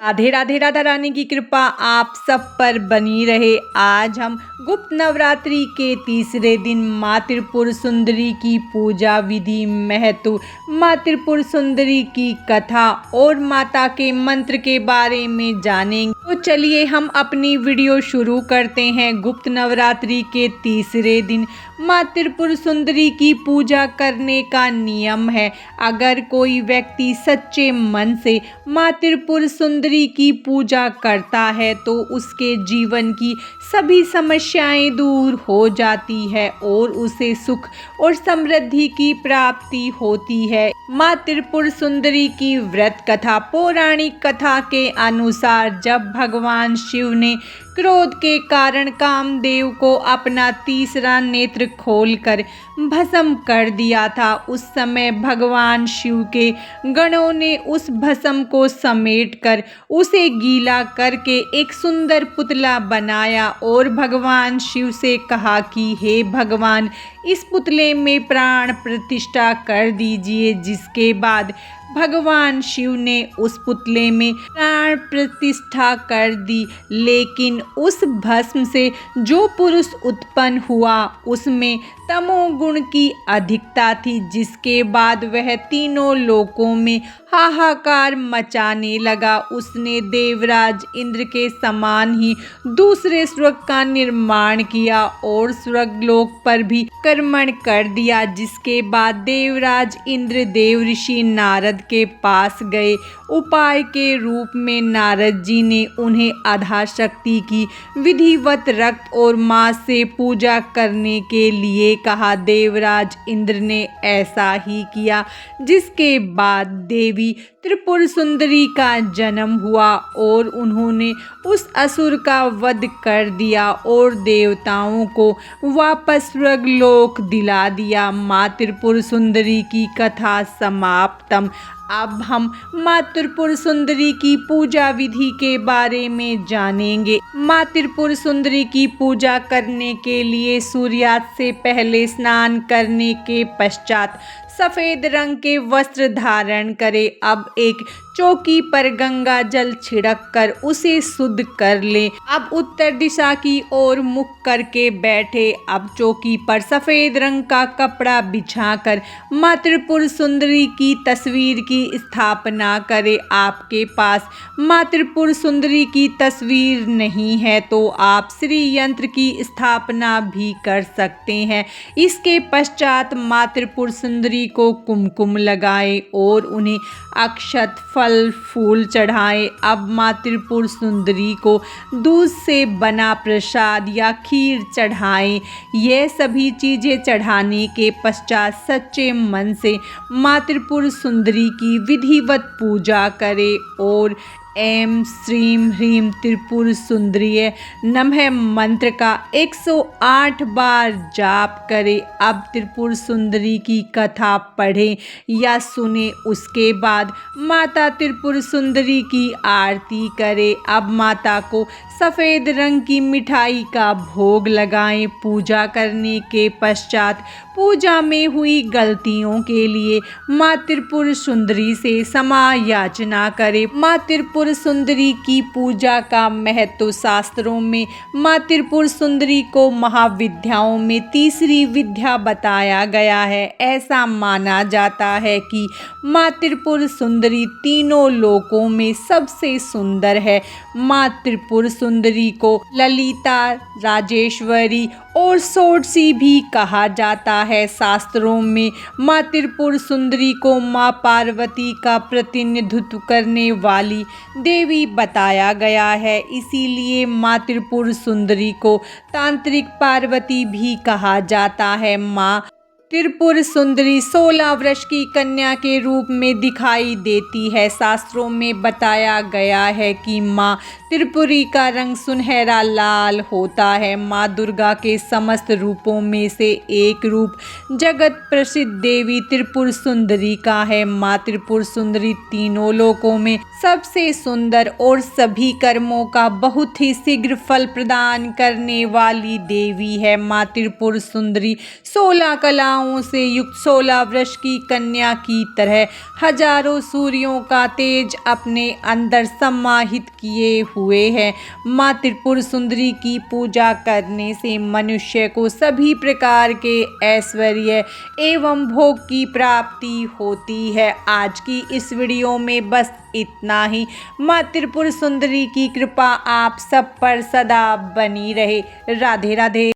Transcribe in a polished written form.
राधे राधे। राधा रानी की कृपा आप सब पर बनी रहे। आज हम गुप्त नवरात्रि के तीसरे दिन माँ त्रिपुर सुंदरी की पूजा विधि, महत्व, माँ त्रिपुर सुंदरी की कथा और माता के मंत्र के बारे में जानेंगे। तो चलिए हम अपनी वीडियो शुरू करते हैं। गुप्त नवरात्रि के तीसरे दिन माँ त्रिपुर सुंदरी की पूजा करने का नियम है। अगर कोई व्यक्ति सच्चे मन से माँ त्रिपुर सुंदरी की पूजा करता है तो उसके जीवन की सभी समस्याएं दूर हो जाती है और उसे सुख और समृद्धि की प्राप्ति होती है। माँ त्रिपुर सुंदरी की व्रत कथा। पौराणिक कथा के अनुसार जब भगवान शिव ने क्रोध के कारण कामदेव को अपना तीसरा नेत्र खोलकर भस्म कर दिया था, उस समय भगवान शिव के गणों ने उस भस्म को समेटकर उसे गीला करके एक सुंदर पुतला बनाया और भगवान शिव से कहा कि हे भगवान, इस पुतले में प्राण प्रतिष्ठा कर दीजिए। जिसके बाद भगवान शिव ने उस पुतले में प्राण प्रतिष्ठा कर दी, लेकिन उस भस्म से जो पुरुष उत्पन्न हुआ उसमें तमोगुण की अधिकता थी, जिसके बाद वह तीनों लोकों में हाहाकार मचाने लगा। उसने देवराज इंद्र के समान ही दूसरे स्वर्ग का निर्माण किया और स्वर्गलोक पर भी आक्रमण कर दिया। जिसके बाद देवराज इंद्र देव ऋषि नारद के पास गए। उपाय के रूप में नारद जी ने उन्हें आधा शक्ति की विधिवत रक्त और मांस से पूजा करने के लिए कहा। देवराज इंद्र ने ऐसा ही किया, जिसके बाद देवी त्रिपुर सुंदरी का जन्म हुआ और उन्होंने उस असुर का वध कर दिया और देवताओं को वापस स्वर्गलोक दिला दिया। माँ त्रिपुर सुंदरी की कथा समाप्तम। अब हम माँ त्रिपुर सुंदरी की पूजा विधि के बारे में जानेंगे। माँ त्रिपुर सुंदरी की पूजा करने के लिए सूर्यास्त से पहले स्नान करने के पश्चात सफ़ेद रंग के वस्त्र धारण करें। अब एक चौकी पर गंगा जल छिड़क कर उसे शुद्ध कर लें। अब उत्तर दिशा की ओर मुख करके बैठे। अब चौकी पर सफ़ेद रंग का कपड़ा बिछाकर माँ त्रिपुर सुंदरी की तस्वीर की स्थापना करें। आपके पास माँ त्रिपुर सुंदरी की तस्वीर नहीं है तो आप श्री यंत्र की स्थापना भी कर सकते हैं। इसके पश्चात माँ त्रिपुर सुंदरी को कुमकुम लगाएं और उन्हें अक्षत, फल, फूल चढ़ाएं। अब माँ त्रिपुर सुंदरी को दूध से बना प्रसाद या खीर चढ़ाएं। ये सभी चीज़ें चढ़ाने के पश्चात सच्चे मन से माँ त्रिपुर सुंदरी की विधिवत पूजा करें और ऐं श्रीं ह्रीं त्रिपुर सुंदरिये नमः मंत्र का 108 बार जाप करें। अब त्रिपुर सुंदरी की कथा पढ़ें या सुने। उसके बाद माता त्रिपुर सुंदरी की आरती करें। अब माता को सफ़ेद रंग की मिठाई का भोग लगाएं। पूजा करने के पश्चात पूजा में हुई गलतियों के लिए माँ त्रिपुर सुंदरी से क्षमा याचना करें। माँ त्रिपुर सुंदरी की पूजा का महत्व। शास्त्रों में माँ त्रिपुर सुंदरी को महाविद्याओं में तीसरी विद्या बताया गया है। ऐसा माना जाता है कि माँ त्रिपुर सुंदरी तीनों लोकों में सबसे सुंदर है। माँ त्रिपुर सुंदरी को ललिता, राजेश्वरी और षोडशी भी कहा जाता है। शास्त्रों में माँ त्रिपुर सुंदरी को माँ पार्वती का प्रतिनिधित्व करने वाली देवी बताया गया है। इसीलिए माँ त्रिपुर सुंदरी को तांत्रिक पार्वती भी कहा जाता है। माँ त्रिपुर सुंदरी 16 वर्ष की कन्या के रूप में दिखाई देती है। शास्त्रों में बताया गया है कि माँ त्रिपुरी का रंग सुनहरा लाल होता है। माँ दुर्गा के समस्त रूपों में से एक रूप जगत प्रसिद्ध देवी त्रिपुर सुंदरी का है। माँ त्रिपुर सुंदरी तीनों लोकों में सबसे सुंदर और सभी कर्मों का बहुत ही शीघ्र फल प्रदान करने वाली देवी है। माँ त्रिपुर सुंदरी 16 कला कलाओं से युक्त 16 वर्ष की कन्या की तरह हजारों सूर्यों का तेज अपने अंदर समाहित किए हुए है। माँ त्रिपुर सुंदरी की पूजा करने से मनुष्य को सभी प्रकार के ऐश्वर्य एवं भोग की प्राप्ति होती है। आज की इस वीडियो में बस इतना ही। माँ त्रिपुर सुंदरी की कृपा आप सब पर सदा बनी रहे। राधे राधे।